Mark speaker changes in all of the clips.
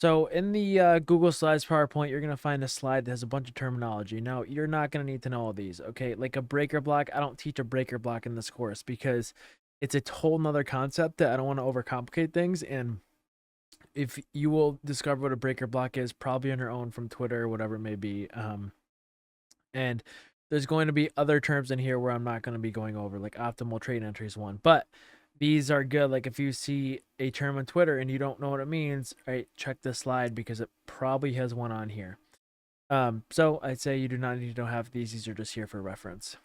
Speaker 1: So in the Google Slides PowerPoint, you're going to find a slide that has a bunch of terminology. Now, you're not going to need to know all these, okay? Like a breaker block, I don't teach a breaker block in this course because it's a whole nother concept that I don't want to overcomplicate things. And if you will discover what a breaker block is, probably on your own from Twitter or whatever it may be. And there's going to be other terms in here where I'm not going to be going over, like optimal trade entry is one. But these are good. Like if you see a term on Twitter and you don't know what it means, right, check this slide because it probably has one on here. So I'd say you do not need to have these. These are just here for reference.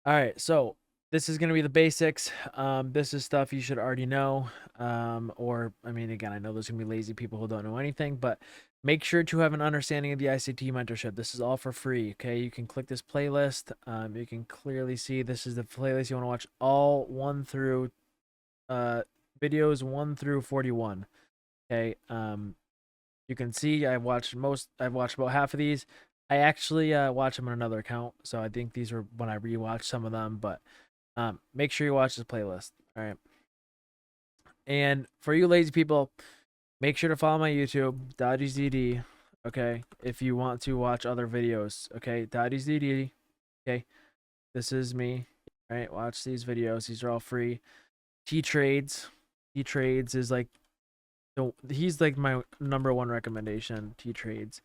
Speaker 1: All right, so this is going to be the basics. This is stuff you should already know. Or, I mean, again, I know there's going to be lazy people who don't know anything, but make sure to have an understanding of the ICT mentorship. This is all for free, okay? You can click this playlist. You can clearly see this is the playlist you want to watch all videos 1 through 41, okay? You can see I've watched about half of these. I actually watch them on another account, so I think these were when I rewatched some of them. But make sure you watch this playlist. All right. And for you lazy people, make sure to follow my YouTube, DodgyZD. Okay, if you want to watch other videos. Okay, DodgyZD. Okay, this is me. All right, watch these videos. These are all free. T Trades. T Trades is like he's like my number one recommendation. T Trades.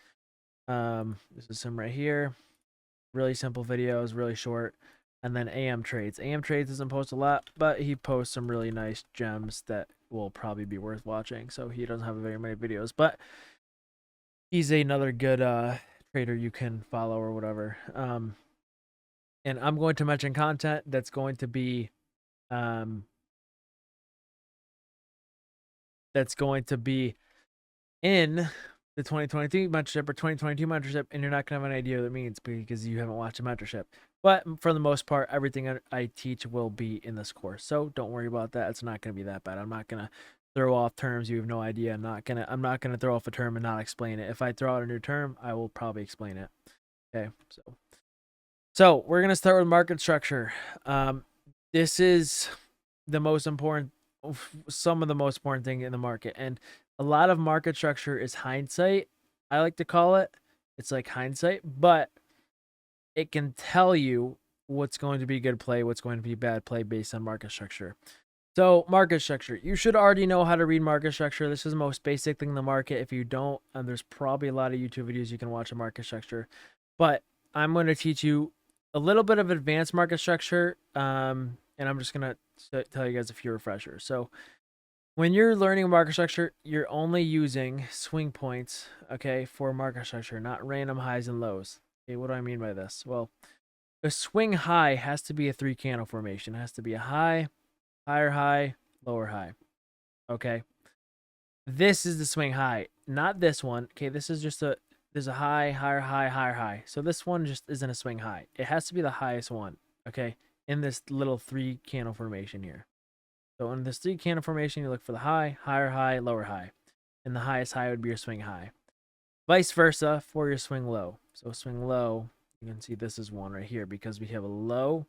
Speaker 1: This is him right here. Really simple videos, really short. And then AM Trades. AM Trades doesn't post a lot, but he posts some really nice gems that will probably be worth watching. So he doesn't have very many videos, but he's another good trader you can follow or whatever. And I'm going to mention content that's going to be um, in the 2023 mentorship or 2022 mentorship, and you're not gonna have an idea what it means because you haven't watched a mentorship. But for the most part, everything I teach will be in this course, so don't worry about that. It's not gonna be that bad. I'm not gonna throw off terms you have no idea. I'm not gonna throw off a term and not explain it. If I throw out a new term, I will probably explain it. Okay, so we're gonna start with market structure. This is the most important, some of the most important thing in the market, and a lot of market structure is hindsight. I like to call it. It's like hindsight, but it can tell you what's going to be good play, what's going to be bad play based on market structure. So market structure, you should already know how to read market structure. This is the most basic thing in the market. If you don't, there's probably a lot of YouTube videos you can watch on market structure, but I'm going to teach you a little bit of advanced market structure. And I'm just going to tell you guys a few refreshers. So when you're learning market structure, you're only using swing points, okay, for market structure, not random highs and lows. Okay, what do I mean by this? Well, a swing high has to be a 3 candle formation. It has to be a high, higher high, lower high. Okay. This is the swing high, not this one. Okay, this is just there's a high, higher high, higher high. So this one just isn't a swing high. It has to be the highest one, okay, in this little 3 candle formation here. So in this 3 candle formation, you look for the high, higher high, lower high. And the highest high would be your swing high. Vice versa for your swing low. So swing low, you can see this is one right here because we have a low,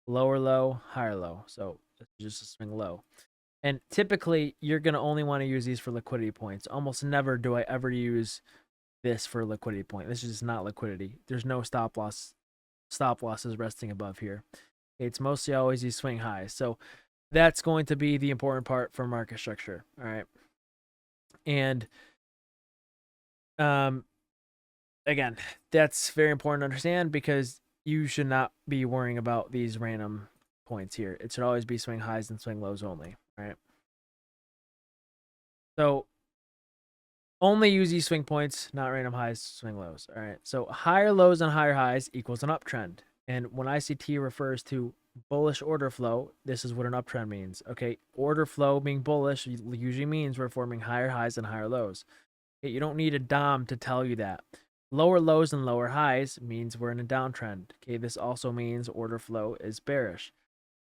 Speaker 1: lower low, higher low. So this is just a swing low. And typically, you're going to only want to use these for liquidity points. Almost never do I ever use this for liquidity point. This is just not liquidity. There's no stop losses resting above here. It's mostly always these swing highs. So that's going to be the important part for market structure. All right. And again, that's very important to understand because you should not be worrying about these random points here. It should always be swing highs and swing lows only. All right. So only use these swing points, not random highs, swing lows. All right. So higher lows and higher highs equals an uptrend. And when ICT refers to bullish order flow, this is what an uptrend means. Okay. Order flow being bullish usually means we're forming higher highs and higher lows. Okay, you don't need a DOM to tell you that. Lower lows and lower highs means we're in a downtrend. Okay. This also means order flow is bearish.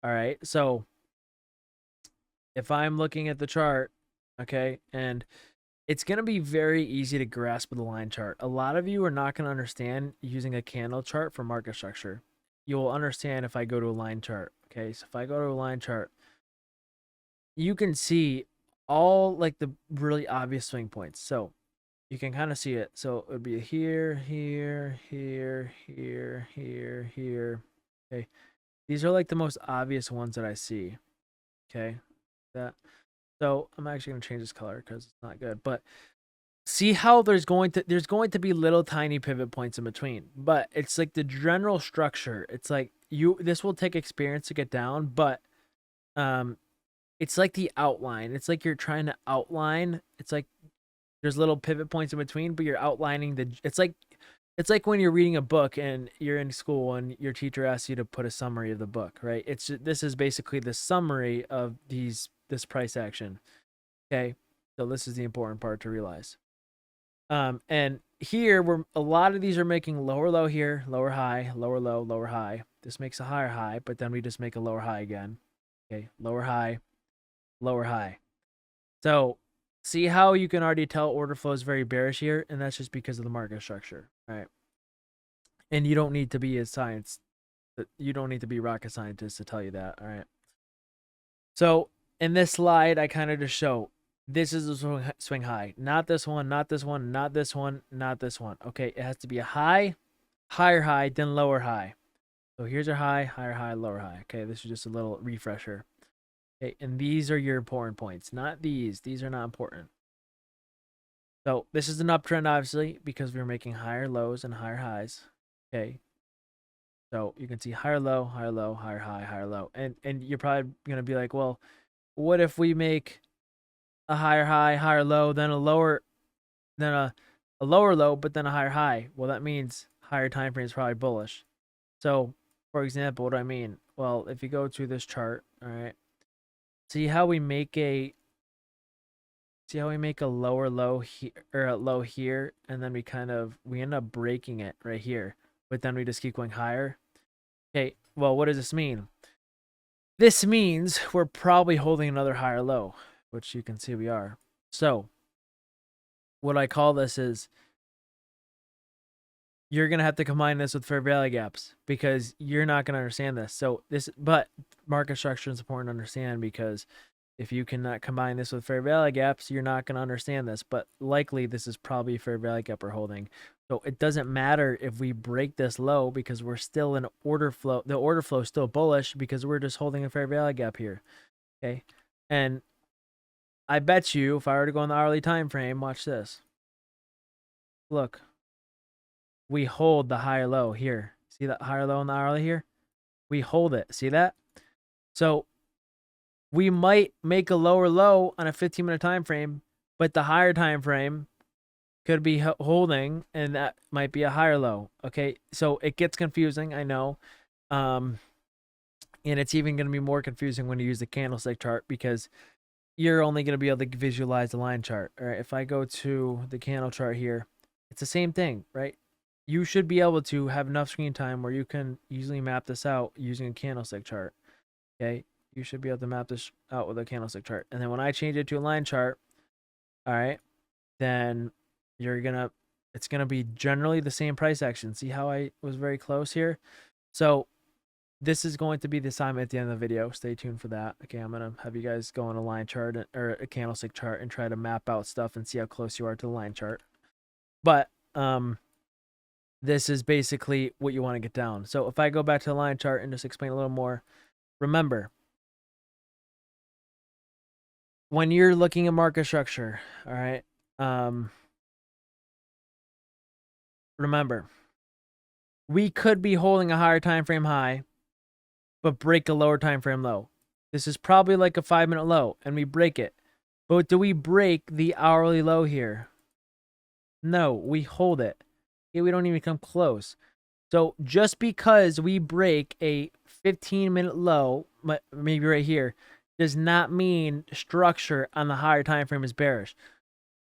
Speaker 1: All right. So if I'm looking at the chart, okay, and it's going to be very easy to grasp with a line chart. A lot of you are not going to understand using a candle chart for market structure. You'll understand if I go to a line chart. Okay, so if I go to a line chart, you can see all like the really obvious swing points. So you can kind of see it. So it would be here, here, here, here, here, here. Okay. These are like the most obvious ones that I see. Okay. That. So I'm actually going to change this color because it's not good. But see how there's going to be little tiny pivot points in between. But it's like the general structure. It's like this will take experience to get down, but it's like the outline. It's like you're trying to outline. It's like there's little pivot points in between, but you're outlining it's like when you're reading a book and you're in school and your teacher asks you to put a summary of the book, right? This is basically the summary of this price action. Okay. So this is the important part to realize. And here a lot of these are making lower low here, lower high, lower low, lower high. This makes a higher high, but then we just make a lower high again. Okay, lower high, lower high. So see how you can already tell order flow is very bearish here, and that's just because of the market structure, right? And you don't need to be you don't need to be rocket scientist to tell you that, all right? So in this slide, I kind of just show this is a swing high, not this one, not this one, not this one, not this one. Okay, it has to be a high, higher high, then lower high. So here's our high, higher high, lower high. Okay, this is just a little refresher. Okay, and these are your important points, not these. These are not important. So this is an uptrend, obviously, because we're making higher lows and higher highs. Okay. So you can see higher low, higher low, higher high, higher low. And you're probably gonna be like, well, what if we make a higher high, higher low, then a lower low, but then a higher high? Well, that means higher time frame is probably bullish. So for example, what do I mean? Well, if you go to this chart, all right, see how we make a lower low here or a low here, and then we end up breaking it right here, but then we just keep going higher. Okay, well, what does this mean? This means we're probably holding another higher low, which you can see we are. So what I call this is you're going to have to combine this with fair value gaps because you're not going to understand this. But market structure is important to understand because if you cannot combine this with fair value gaps, you're not going to understand this. But likely this is probably a fair value gap we're holding. So it doesn't matter if we break this low because we're still in order flow. The order flow is still bullish because we're just holding a fair value gap here. Okay. And I bet you if I were to go on the hourly time frame, watch this. Look, we hold the higher low here. See that higher low on the hourly here? We hold it. See that? So we might make a lower low on a 15-minute time frame, but the higher time frame could be holding, and that might be a higher low. Okay, so it gets confusing, I know, and it's even going to be more confusing when you use the candlestick chart because you're only going to be able to visualize the line chart. All right, if I go to the candle chart here, it's the same thing, right? You should be able to have enough screen time where you can easily map this out using a candlestick chart. Okay, you should be able to map this out with a candlestick chart. And then when I change it to a line chart, all right, then it's gonna be generally the same price action. See how I was very close here? So this is going to be the assignment at the end of the video. Stay tuned for that. Okay, I'm gonna have you guys go on a line chart or a candlestick chart and try to map out stuff and see how close you are to the line chart. But this is basically what you want to get down. So if I go back to the line chart and just explain a little more, remember, when you're looking at market structure, all right, remember, we could be holding a higher time frame high, but break a lower time frame low. This is probably like a 5-minute low, and we break it. But do we break the hourly low here? No, we hold it. Okay, we don't even come close. So just because we break a 15-minute low, maybe right here, does not mean structure on the higher time frame is bearish.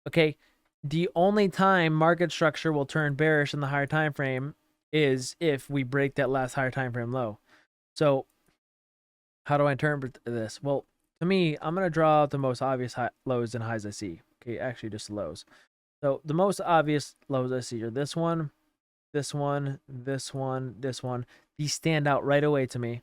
Speaker 1: Okay, the only time market structure will turn bearish in the higher time frame is if we break that last higher time frame low. So how do I interpret this? Well, to me, I'm going to draw out the most obvious lows and highs I see. Okay, actually just lows. So the most obvious lows I see are this one, this one, this one, this one. These stand out right away to me.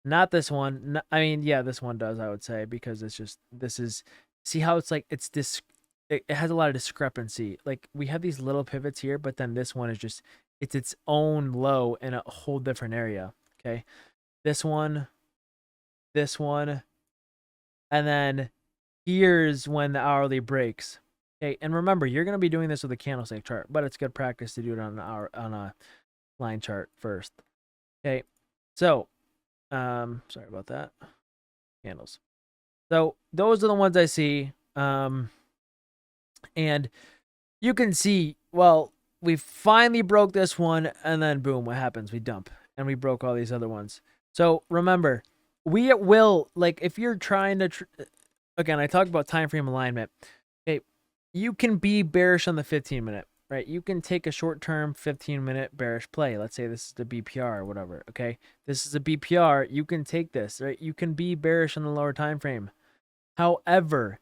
Speaker 1: Not this one. I mean, yeah, this one does, I would say, because it's just, this is See how it's like it's this, it has a lot of discrepancy. Like we have these little pivots here, but then this one is just, it's its own low in a whole different area. Okay. This one, and then here's when the hourly breaks. Okay. And remember, you're going to be doing this with a candlestick chart, but it's good practice to do it on a line chart first. Okay. So, sorry about that. Candles. So those are the ones I see. And you can see, well, we finally broke this one, and then boom, what happens? We dump, and we broke all these other ones. So remember, we will, like, if you're trying to, again, I talked about time frame alignment. Okay, you can be bearish on the 15-minute, right? You can take a short-term 15-minute bearish play. Let's say this is the BPR or whatever, okay? This is a BPR. You can take this, right? You can be bearish on the lower time frame. However,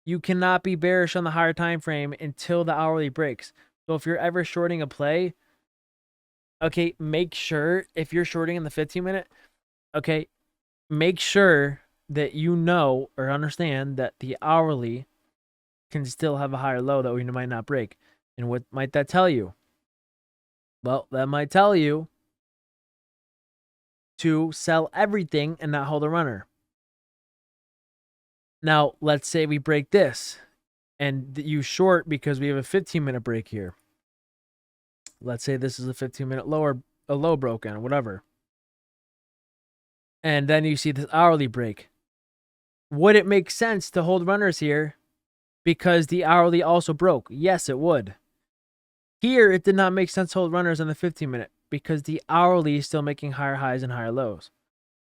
Speaker 1: you cannot be bearish on the higher time frame until the hourly breaks. So if you're ever shorting a play, okay, make sure if you're shorting in the 15-minute, okay, make sure that you know or understand that the hourly can still have a higher low that we might not break. And what might that tell you? Well, that might tell you to sell everything and not hold a runner. Now, let's say we break this and you short because we have a 15-minute break here. Let's say this is a 15-minute low broken, whatever. And then you see this hourly break. Would it make sense to hold runners here because the hourly also broke? Yes, it would. Here, it did not make sense to hold runners on the 15-minute because the hourly is still making higher highs and higher lows.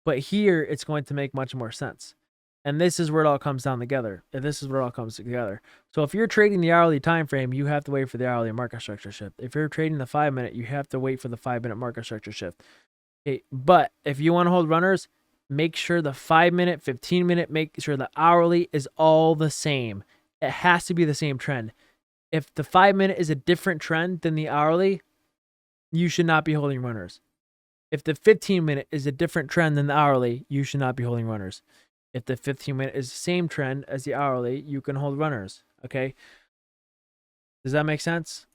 Speaker 1: But here, it's going to make much more sense. And this is where it all comes down together. And this is where it all comes together. So if you're trading the hourly time frame, you have to wait for the hourly market structure shift. If you're trading the 5-minute, you have to wait for the 5-minute market structure shift. Okay, but if you want to hold runners, make sure the 5-minute, 15-minute, make sure the hourly is all the same. It has to be the same trend. If the 5-minute is a different trend than the hourly, you should not be holding runners. If the 15-minute is a different trend than the hourly, you should not be holding runners. If the 15-minute is the same trend as the hourly, you can hold runners, okay? Does that make sense?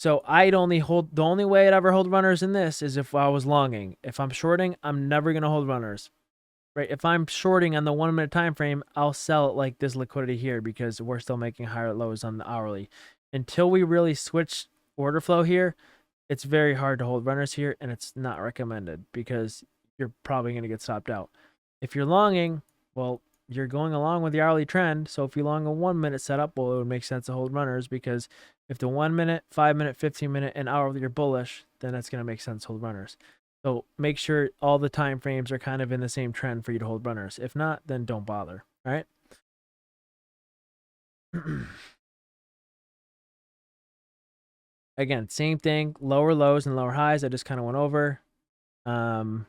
Speaker 1: So I'd only hold, the only way I'd ever hold runners in this is if I was longing. If I'm shorting, I'm never going to hold runners, right? If I'm shorting on the 1-minute time frame, I'll sell it like this liquidity here because we're still making higher lows on the hourly. Until we really switch order flow here, it's very hard to hold runners here, and it's not recommended because you're probably going to get stopped out. If you're longing, well, you're going along with the hourly trend. So if you long a 1-minute setup, well, it would make sense to hold runners because if the 1-minute, 5-minute, 15-minute, and hourly are bullish, then that's going to make sense to hold runners. So make sure all the time frames are kind of in the same trend for you to hold runners. If not, then don't bother. All right. Again, same thing, lower lows and lower highs. I just kind of went over. An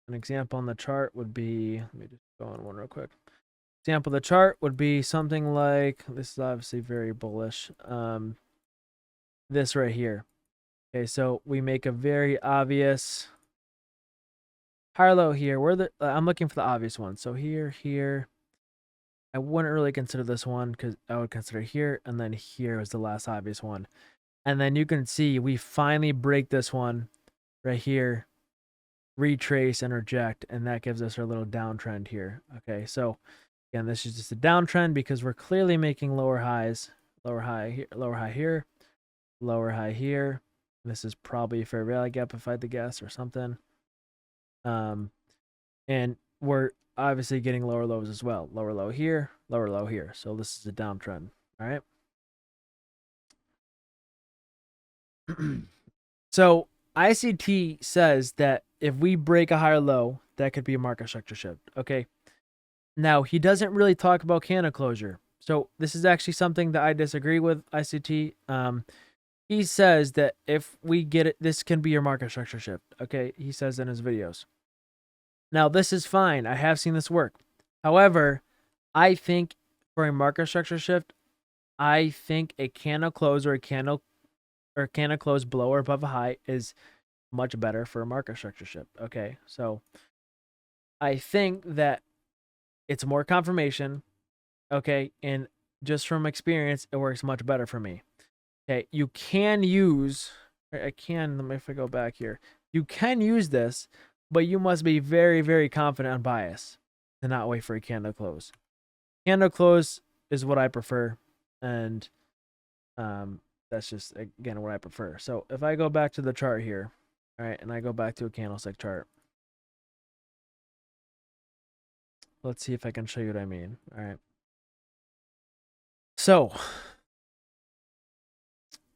Speaker 1: example on the chart would be, let me just go on one real quick. Example of the chart would be something like, this is obviously very bullish. This right here. Okay, so we make a very obvious higher low here. I'm looking for the obvious one. So here. I wouldn't really consider this one because I would consider here, and then here is the last obvious one. And then you can see we finally break this one right here, retrace and reject, and that gives us our little downtrend here. Okay, so again, this is just a downtrend because we're clearly making lower highs, lower high here, lower high here, lower high here. This is probably a fair value gap if I had to guess or something. And we're obviously getting lower lows as well. Lower low here, lower low here. So this is a downtrend. All right. So ICT says that if we break a higher low, that could be a market structure shift. Okay. Now, he doesn't really talk about candle closure. So this is actually something that I disagree with ICT. He says that if we get it, this can be your market structure shift. Okay. He says in his videos. Now, this is fine. I have seen this work. However, I think for a market structure shift, I think a candle close or a candle close below or above a high is much better for a market structure shift. Okay, so I think that it's more confirmation. Okay, and just from experience, it works much better for me. Okay, you can use, I can, let me, if I go back here, you can use this, but you must be very, very confident on bias to not wait for a candle close. Candle close is what I prefer, and that's just, again, what I prefer. So if I go back to the chart here, all right, and I go back to a candlestick chart, let's see if I can show you what I mean. All right. So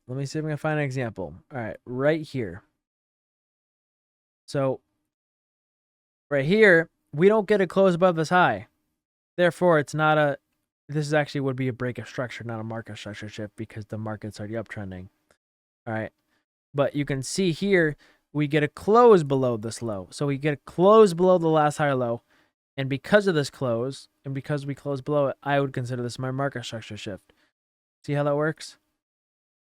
Speaker 1: let me see if I can find an example. All right, right here. So right here, we don't get a close above this high. Therefore, it's not a, this is actually would be a break of structure, not a market structure shift, because the market's already uptrending. All right. But you can see here, we get a close below this low. So we get a close below the last higher low. And because of this close, and because we close below it, I would consider this my market structure shift. See how that works?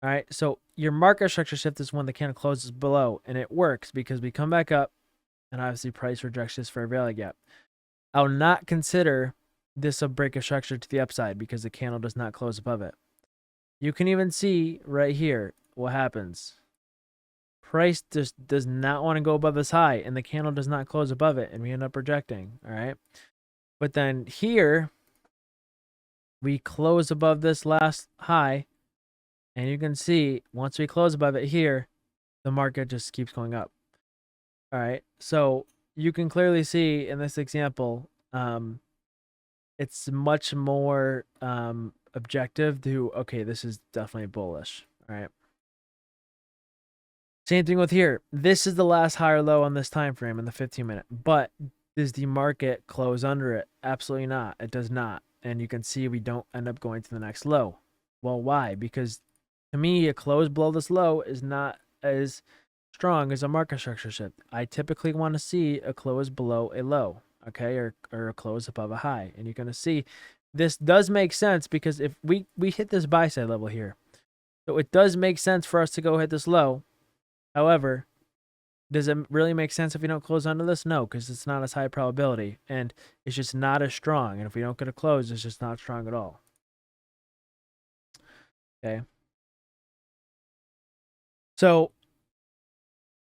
Speaker 1: All right. So your market structure shift is when the candle closes below, and it works because we come back up, and obviously price rejects this fair value gap. I'll not consider this a break of structure to the upside because the candle does not close above it. You can even see right here what happens. Price just does not want to go above this high, and the candle does not close above it, and we end up rejecting. All right. But then here, we close above this last high, and you can see once we close above it here, the market just keeps going up. All right. So you can clearly see in this example, it's much more objective to, okay, this is definitely bullish. All right. Same thing with here. This is the last higher low on this time frame in the 15-minute. But does the market close under it? Absolutely not. It does not. And you can see we don't end up going to the next low. Well, why? Because to me, a close below this low is not as strong as a market structure shift. I typically want to see a close below a low, okay, or a close above a high. And you're going to see this does make sense because if we hit this buy side level here, so it does make sense for us to go hit this low. However, does it really make sense if we don't close under this? No, because it's not as high probability, and it's just not as strong. And if we don't get a close, it's just not strong at all. Okay. So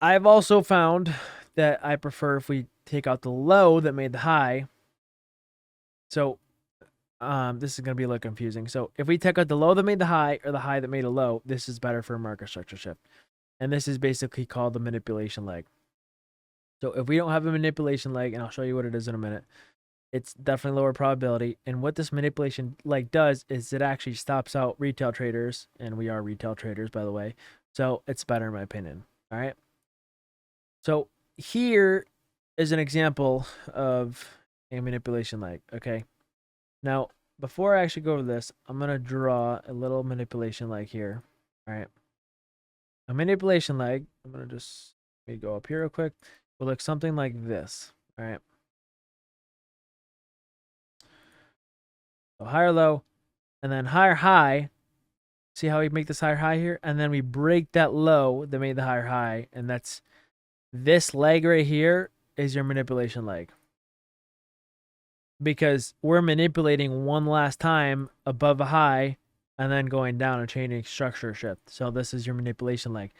Speaker 1: I've also found that I prefer if we take out the low that made the high. So this is going to be a little confusing. So if we take out the low that made the high or the high that made a low, this is better for a market structure shift. And this is basically called the manipulation leg. So if we don't have a manipulation leg, and I'll show you what it is in a minute, it's definitely lower probability. And what this manipulation leg does is it actually stops out retail traders, and we are retail traders, by the way. So it's better in my opinion. All right. So here is an example of a manipulation leg. Okay. Now, before I actually go over this, I'm going to draw a little manipulation leg here. All right. A manipulation leg, I'm going to just go up here real quick, will look something like this. All right. So higher low, and then higher high. See how we make this higher high here? And then we break that low that made the higher high. And that's this leg right here is your manipulation leg. Because we're manipulating one last time above a high and then going down and changing structure shift. So this is your manipulation leg.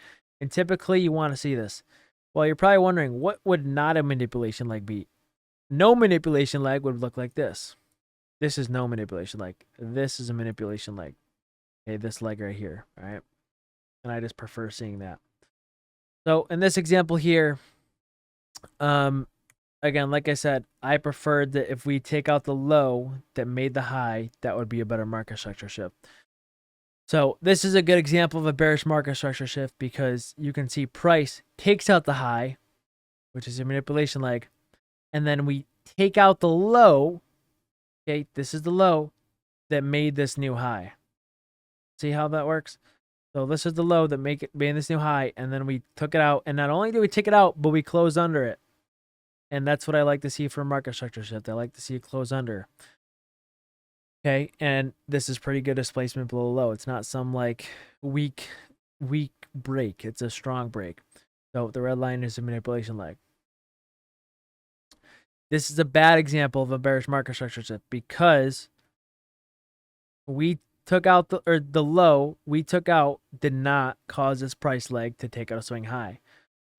Speaker 1: And typically you want to see this. Well, you're probably wondering, what would not a manipulation leg be? No manipulation leg would look like this. This is no manipulation leg. This is a manipulation leg. Okay, this leg right here, all right? And I just prefer seeing that. So in this example here, again, like I said, I preferred that if we take out the low that made the high, that would be a better market structure shift. So this is a good example of a bearish market structure shift because you can see price takes out the high, which is a manipulation leg, and then we take out the low. Okay, this is the low that made this new high. See how that works? So this is the low that made this new high, and then we took it out, and not only did we take it out, but we closed under it. And that's what I like to see for a market structure shift. I like to see it close under. Okay, and this is pretty good displacement below the low. It's not some like weak break. It's a strong break. So the red line is a manipulation leg. This is a bad example of a bearish market structure shift because we took out the low we took out did not cause this price leg to take out a swing high.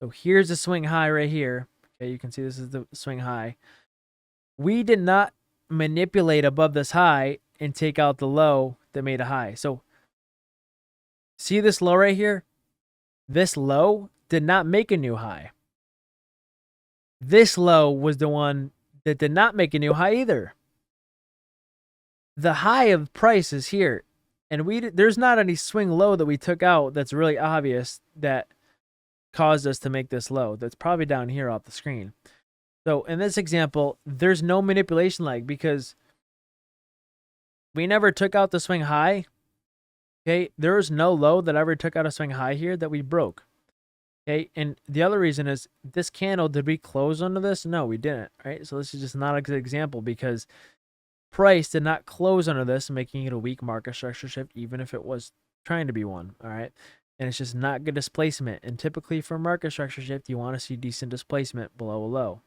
Speaker 1: So here's the swing high right here. Okay, you can see this is the swing high. We did not manipulate above this high and take out the low that made a high. So see this low right here? This low did not make a new high. This low was the one that did not make a new high either. The high of price is here, and there's not any swing low that we took out that's really obvious that caused us to make this low. That's probably down here off the screen. So in this example, there's no manipulation leg because we never took out the swing high. Okay, there was no low that ever took out a swing high here that we broke. Okay, and the other reason is this candle, did we close under this? No, we didn't, right? So this is just not a good example because price did not close under this, making it a weak market structure shift, even if it was trying to be one, all right? And it's just not good displacement. And typically for market structure shift, you want to see decent displacement below a low.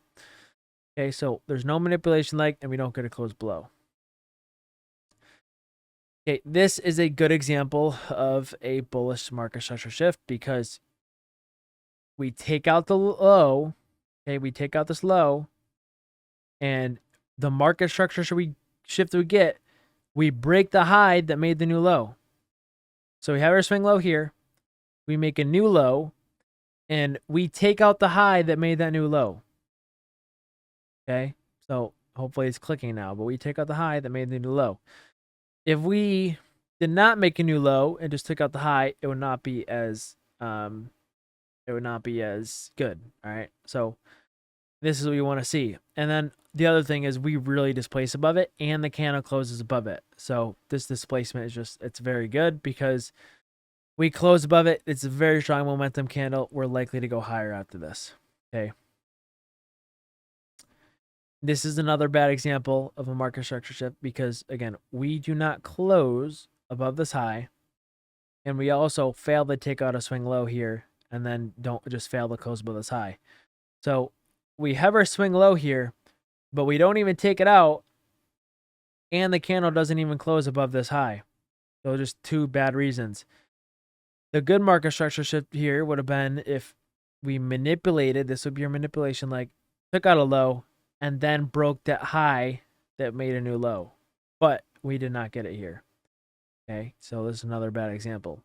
Speaker 1: Okay, so there's no manipulation leg, and we don't get a close below. Okay, this is a good example of a bullish market structure shift because we take out the low. Okay, we take out this low, and the market structure shift we get, we break the high that made the new low. So we have our swing low here. We make a new low, and we take out the high that made that new low. Okay, so hopefully it's clicking now, but we take out the high that made the new low. If we did not make a new low and just took out the high, it would not be as good. All right, so this is what we want to see. And then the other thing is we really displace above it, and the candle closes above it. So this displacement is just, it's very good because we close above it. It's a very strong momentum candle. We're likely to go higher after this. Okay. This is another bad example of a market structure shift because, again, we do not close above this high, and we also fail to take out a swing low here, and then don't just fail to close above this high. So we have our swing low here, but we don't even take it out, and the candle doesn't even close above this high. So just two bad reasons. The good market structure shift here would have been if we manipulated, this would be your manipulation, like took out a low, and then broke that high that made a new low. But we did not get it here. Okay, so this is another bad example.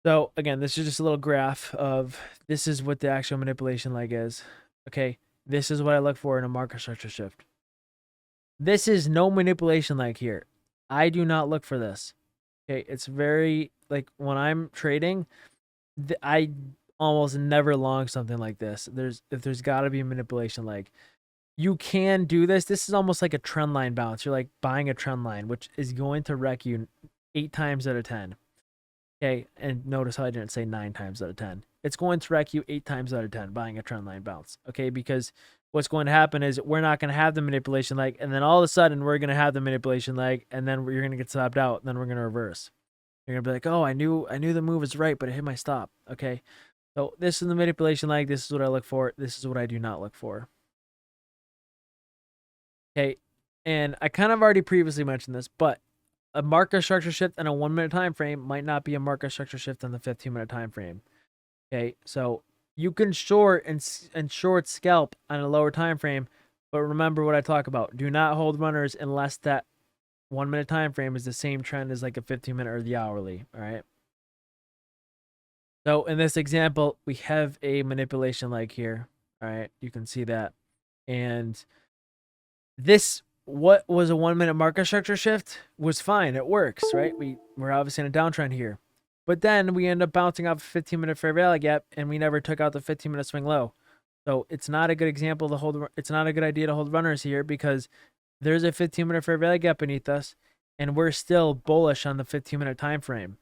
Speaker 1: So again, this is just a little graph of this is what the actual manipulation leg is. Okay, this is what I look for in a market structure shift. This is no manipulation leg here. I do not look for this. Okay, it's very, like when I'm trading, I almost never long something like this. There's got to be a manipulation leg. You can do this. This is almost like a trend line bounce. You're like buying a trend line, which is going to wreck you 8 times out of 10. Okay, and notice how I didn't say 9 times out of 10. It's going to wreck you 8 times out of 10 buying a trend line bounce. Okay, because what's going to happen is we're not going to have the manipulation leg, and then all of a sudden we're going to have the manipulation leg, and then you're going to get stopped out, and then we're going to reverse. You're going to be like, oh, I knew the move was right, but it hit my stop. Okay, so this is the manipulation leg. This is what I look for. This is what I do not look for. Okay, and I kind of already previously mentioned this, but a market structure shift in a 1 minute time frame might not be a market structure shift in the 15-minute time frame. Okay, so you can short and short scalp on a lower time frame, but remember what I talk about. Do not hold runners unless that 1 minute time frame is the same trend as like a 15-minute or the hourly. All right. So in this example, we have a manipulation leg here. All right, you can see that, and this, what was a 1 minute market structure shift, was fine. It works, right? We're obviously in a downtrend here. But then we end up bouncing off a 15-minute fair value gap, and we never took out the 15-minute swing low. So it's not a good example to hold. It's not a good idea to hold runners here because there's a 15-minute fair value gap beneath us, and we're still bullish on the 15-minute time frame.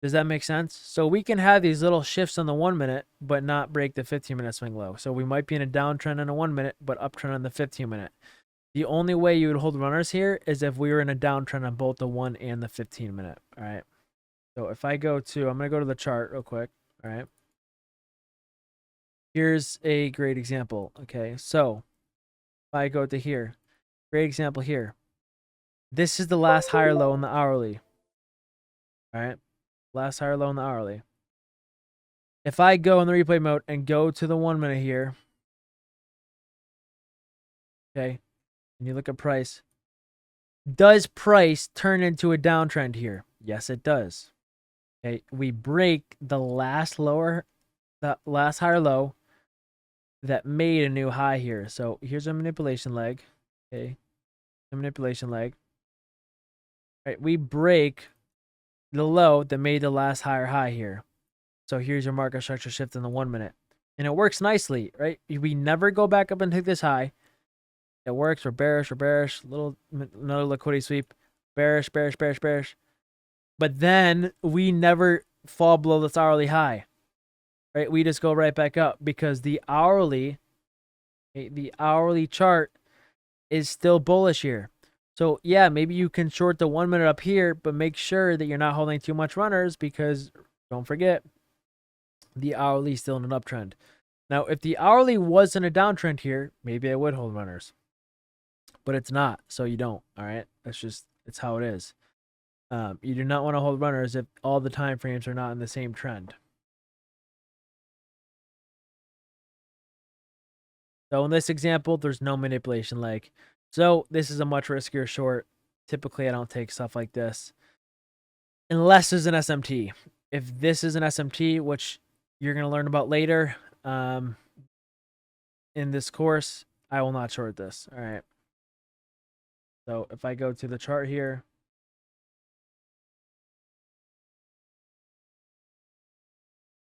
Speaker 1: Does that make sense? So we can have these little shifts on the 1 minute, but not break the 15-minute swing low. So we might be in a downtrend on a 1 minute, but uptrend on the 15-minute. The only way you would hold runners here is if we were in a downtrend on both the 1 and the 15-minute. All right. So if I go to, I'm going to go to the chart real quick. All right. Here's a great example. Okay. So if I go to here, Great example here. This is the last higher low in the hourly. All right. Last higher low in the hourly. If I go in the replay mode and go to the 1 minute here, okay, and you look at price, does price turn into a downtrend here? Yes, it does. Okay, we break the last higher low that made a new high here. So here's a manipulation leg. Okay, a manipulation leg. All right, we break the low that made the last higher high here. So here's your market structure shift in the 1 minute. And it works nicely, right? We never go back up and take this high. It works. We're bearish. Another liquidity sweep. Bearish. But then we never fall below this hourly high, right? We just go right back up because the hourly chart is still bullish here. So yeah, maybe you can short the 1 minute up here, but make sure that you're not holding too much runners because don't forget, the hourly is still in an uptrend. Now, if the hourly wasn't a downtrend here, maybe I would hold runners, but it's not, so you don't. All right, it's how it is. You do not want to hold runners if all the time frames are not in the same trend. So in this example, there's no manipulation leg. So this is a much riskier short. Typically, I don't take stuff like this unless there's an SMT. If this is an SMT, which you're going to learn about later in this course, I will not short this. All right. So if I go to the chart here,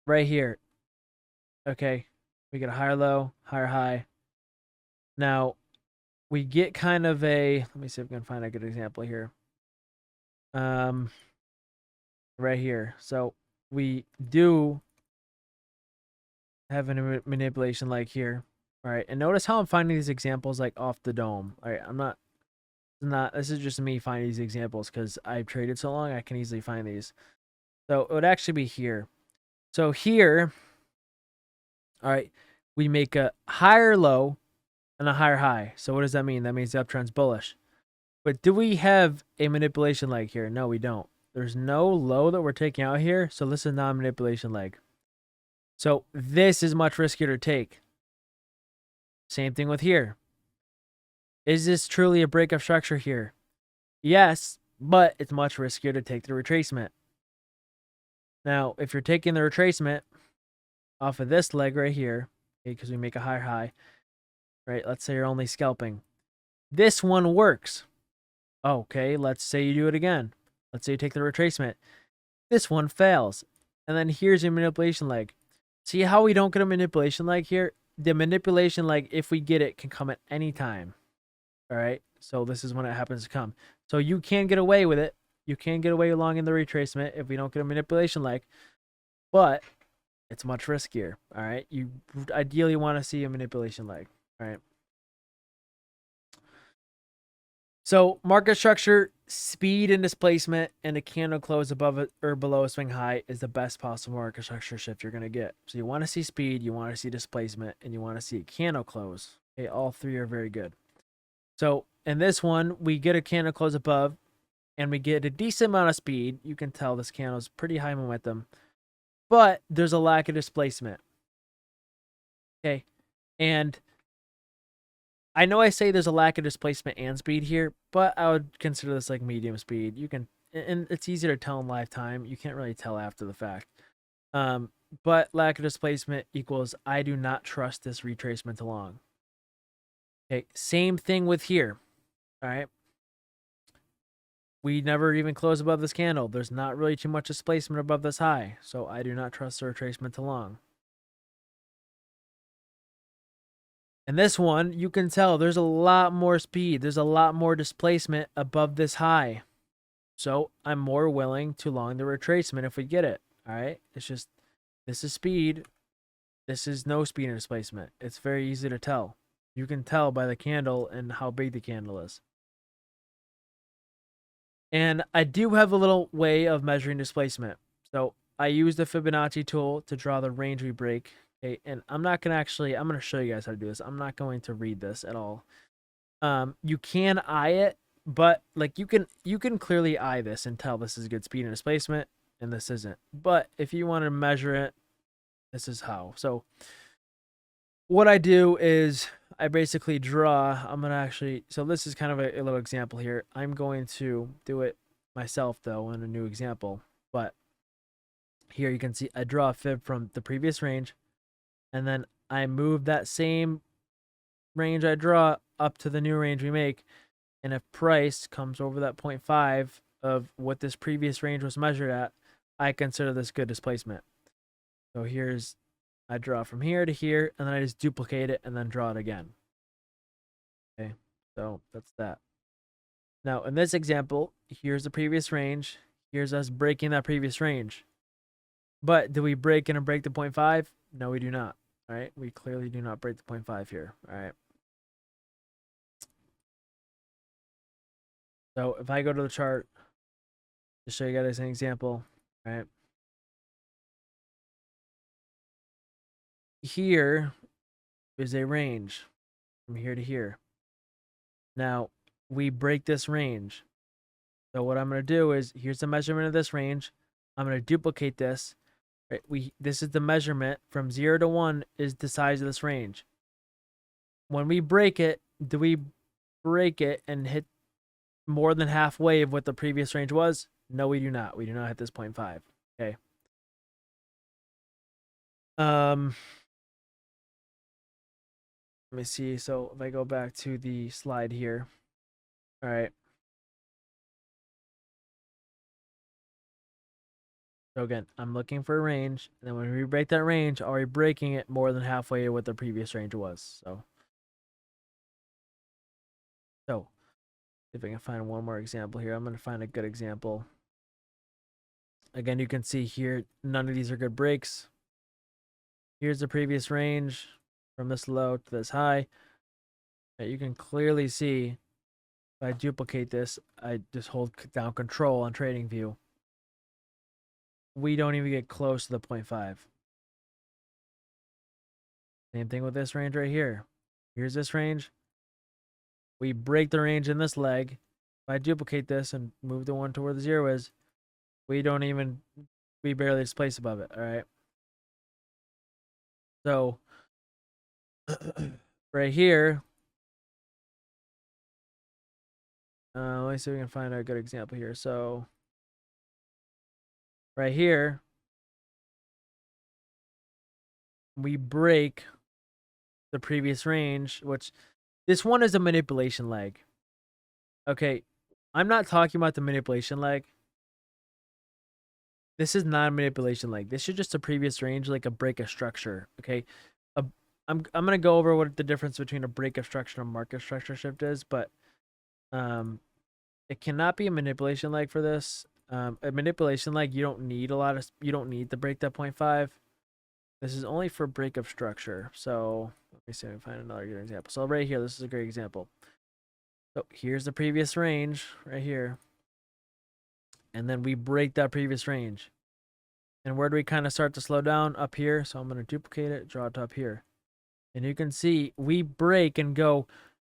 Speaker 1: right here, okay, we get a higher low, higher high. Now, we get kind of a, let me see if I can find a good example here. Right here. So we do have a manipulation like here. All right. And notice how I'm finding these examples like off the dome. All right. This is just me finding these examples because I've traded so long, I can easily find these. So it would actually be here. So here, all right, we make a higher low and a higher high. So what does that mean? That means the uptrend's bullish. But do we have a manipulation leg here? No, we don't. There's no low that we're taking out here, so this is not a manipulation leg. So this is much riskier to take. Same thing with here. Is this truly a break of structure here? Yes, but it's much riskier to take the retracement. Now, if you're taking the retracement off of this leg right here, because we make a higher high, right? Let's say you're only scalping. This one works. Okay, let's say you do it again. Let's say you take the retracement. This one fails. And then here's your manipulation leg. See how we don't get a manipulation leg here? The manipulation leg, if we get it, can come at any time. All right? So this is when it happens to come. So you can get away with it. You can get away along in the retracement if we don't get a manipulation leg. But it's much riskier. All right? You ideally want to see a manipulation leg. All right? So market structure, speed and displacement, and a candle close above it or below a swing high is the best possible market structure shift you're going to get. So you want to see speed, you want to see displacement, and you want to see a candle close. Okay, all three are very good. So in this one, we get a candle close above, and we get a decent amount of speed. You can tell this candle is pretty high momentum, but there's a lack of displacement. Okay, and I know I say there's a lack of displacement and speed here, but I would consider this like medium speed. You can, and it's easier to tell in live time. You can't really tell after the fact. But lack of displacement equals I do not trust this retracement along. Okay, same thing with here. All right. We never even close above this candle. There's not really too much displacement above this high, so I do not trust the retracement along. And this one, you can tell there's a lot more speed. There's a lot more displacement above this high. So I'm more willing to long the retracement if we get it. All right. It's just, this is speed. This is no speed and displacement. It's very easy to tell. You can tell by the candle and how big the candle is. And I do have a little way of measuring displacement. So I use the Fibonacci tool to draw the range we break. Okay, and I'm not going to actually, I'm going to show you guys how to do this. I'm not going to read this at all. You can eye it, but like you can clearly eye this and tell this is good speed and displacement and this isn't. But if you want to measure it, this is how. So what I do is I basically draw. I'm gonna actually, so this is kind of a little example here. I'm going to do it myself though in a new example. But here you can see I draw a fib from the previous range, and then I move that same range I draw up to the new range we make. And if price comes over that 0.5 of what this previous range was measured at, I consider this good displacement. So here's, I draw from here to here, and then I just duplicate it and then draw it again. Okay, so that's that. Now, in this example, here's the previous range. Here's us breaking that previous range. But do we break the 0.5? No, we do not. All right, we clearly do not break the 0.5 here. All right. So if I go to the chart to show you guys an example, all right. Here is a range from here to here. Now, we break this range. So what I'm going to do is, here's the measurement of this range. I'm going to duplicate this. Right? This is the measurement from 0 to 1 is the size of this range. When we break it, do we break it and hit more than halfway of what the previous range was? No, we do not. We do not hit this 0.5. Okay. Let me see. So if I go back to the slide here. All right. So again, I'm looking for a range, and then when we break that range, are we breaking it more than halfway of what the previous range was? So if I can find one more example here, I'm going to find a good example. Again, you can see here, none of these are good breaks. Here's the previous range from this low to this high. You can clearly see, if I duplicate this, I just hold down control on TradingView. We don't even get close to the 0.5. Same thing with this range right here. Here's this range. We break the range in this leg. If I duplicate this and move the one to where the 0 is, we barely displace above it, all right? So, right here, let me see if we can find a good example here. So, right here, we break the previous range, which this one is a manipulation leg. Okay, I'm not talking about the manipulation leg. This is not a manipulation leg. This is just a previous range, like a break of structure. Okay, I'm gonna go over what the difference between a break of structure and market structure shift is, but it cannot be a manipulation leg for this. A manipulation leg, you don't need to break that 0.5. This is only for break of structure. So let me see if I can find another good example. So right here, this is a great example. So here's the previous range right here. And then we break that previous range. And where do we kind of start to slow down? Up here. So I'm going to duplicate it, draw it up here. And you can see we break and go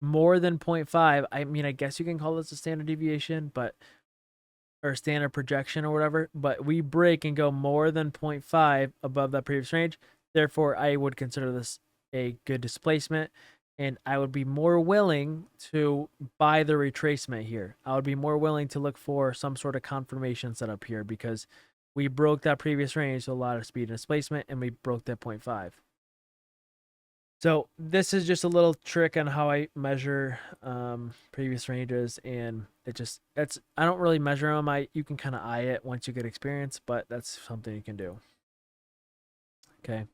Speaker 1: more than 0.5. I mean, I guess you can call this a standard deviation, or standard projection or whatever, but we break and go more than 0.5 above that previous range. Therefore, I would consider this a good displacement, and I would be more willing to buy the retracement here. I would be more willing to look for some sort of confirmation setup here because we broke that previous range, so a lot of speed and displacement, and we broke that 0.5. So this is just a little trick on how I measure previous ranges, and I don't really measure them. You can kind of eye it once you get experience, but that's something you can do. Okay.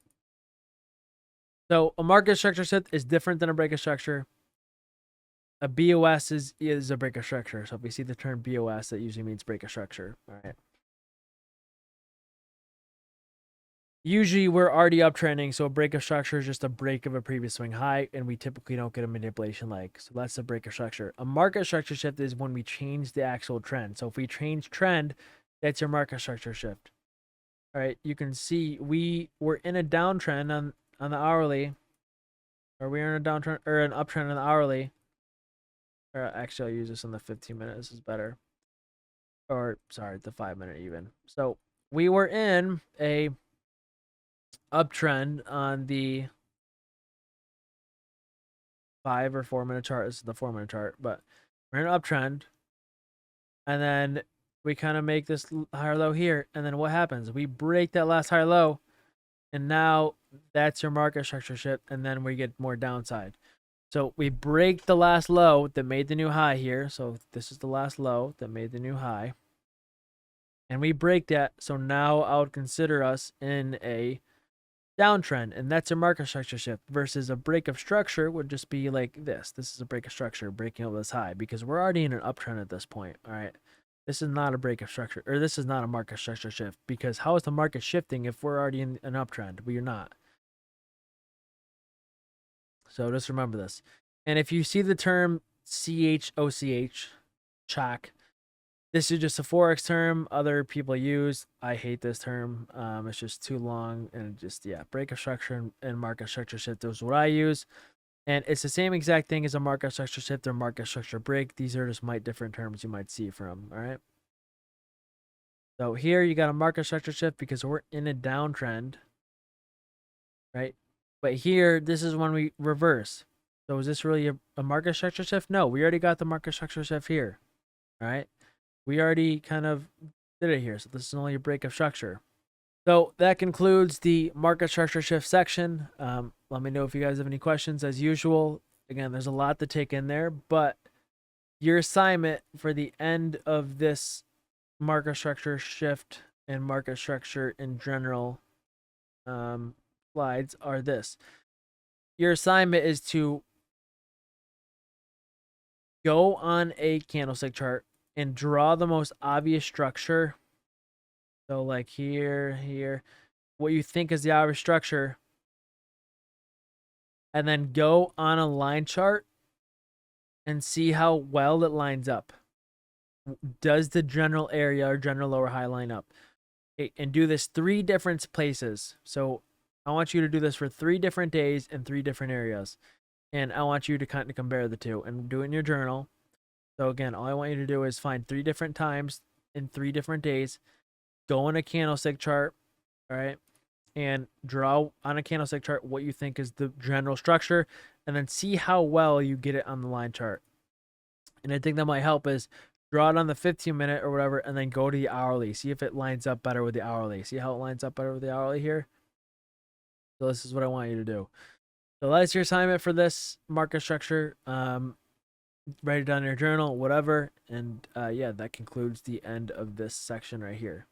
Speaker 1: So a market structure shift is different than a break of structure. A BOS is a break of structure. So if we see the term BOS, that usually means break of structure. All right. Usually we're already uptrending, so a break of structure is just a break of a previous swing high, and we typically don't get a manipulation leg. So that's the break of structure. A market structure shift is when we change the actual trend. So if we change trend, that's your market structure shift. All right, you can see we were in a downtrend on the hourly, or we are in a downtrend or an uptrend on the hourly. Or actually, I'll use this on the 15 minute. This is better. Or sorry, the 5 minute even. So we were in a uptrend on the 5 or 4 minute chart. This is the 4 minute chart, but we're in an uptrend, and then we kind of make this higher low here, and then what happens? We break that last higher low, and now that's your market structure shift, and then we get more downside. So we break the last low that made the new high here. So this is the last low that made the new high. And we break that. So now I would consider us in a downtrend. And that's a market structure shift versus a break of structure would just be like this. This is a break of structure breaking over this high because we're already in an uptrend at this point. All right. This is not a break of structure, or this is not a market structure shift, because how is the market shifting if we're already in an uptrend? We are not. So just remember this. And if you see the term CHOCH, CHOC, this is just a Forex term other people use. I hate this term. It's just too long, and just, yeah, break of structure and market structure shift is what I use. And it's the same exact thing as a market structure shift or market structure break. These are just different terms you might see from, all right? So here you got a market structure shift because we're in a downtrend, right? But here, this is when we reverse. So is this really a market structure shift? No, we already got the market structure shift here, all right? We already kind of did it here. So this is only a break of structure. So that concludes the market structure shift section. Let me know if you guys have any questions as usual. Again, there's a lot to take in there, but your assignment for the end of this market structure shift and market structure in general slides are this. Your assignment is to go on a candlestick chart and draw the most obvious structure. So like here, what you think is the obvious structure, and then go on a line chart and see how well it lines up. Does the general area or general lower high line up? Okay, and do this 3 different places. So I want you to do this for 3 different days in 3 different areas. And I want you to kind of compare the two and do it in your journal. So again, all I want you to do is find 3 different times in 3 different days. Go on a candlestick chart, all right, and draw on a candlestick chart what you think is the general structure, and then see how well you get it on the line chart. And I think that might help is draw it on the 15-minute or whatever, and then go to the hourly. See if it lines up better with the hourly. See how it lines up better with the hourly here? So this is what I want you to do. So that's your assignment for this market structure. Write it down in your journal, whatever. And yeah, that concludes the end of this section right here.